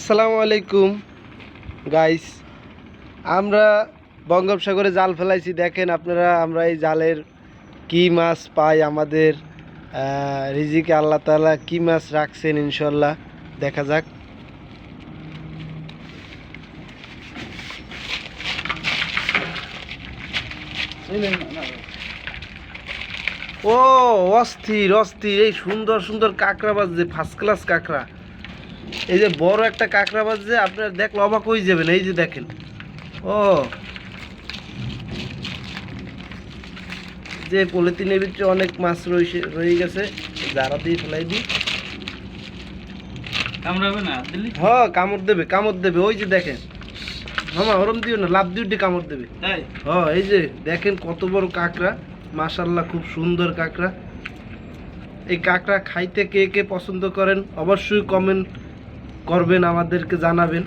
আসসালামু আলাইকুম গাইস, আমরা বঙ্গোপসাগরে জাল ফেলাইছি। দেখেন আপনারা, আমরা এই জালের কি মাছ পাই। আমাদের রিজিকে আল্লাহ তাআলা কি মাছ রাখছেন ইনশাল্লাহ দেখা যাক। ও অস্থির অস্থির, এই সুন্দর সুন্দর কাঁকড়া বাজছে, ফার্স্ট ক্লাস কাঁকড়া। এই যে বড় একটা কাঁকড়া বাজছে, আপনারা দেখলে অবাক হয়ে যাবেন। এই যে দেখেন, ও যে পলিথিনের ভিতরে অনেক মাছ রয়ে গেছে, যারা দিয়ে ফেলাই দিই। কামড়াবে না দিল্লি? হ্যাঁ, কামড় দেবে, কামড় দেবে। ওই যে দেখেন মামা, ওরম দিও না, লাভ দিয়ে কামড় দেবে। তাই? হ্যাঁ, এই যে দেখেন কত বড় কাঁকড়া, মাশাআল্লাহ খুব সুন্দর কাঁকড়া। এই কাঁকড়া খাইতে কে কে পছন্দ করেন অবশ্যই কমেন্ট করবেন, আমাদেরকে জানাবেন।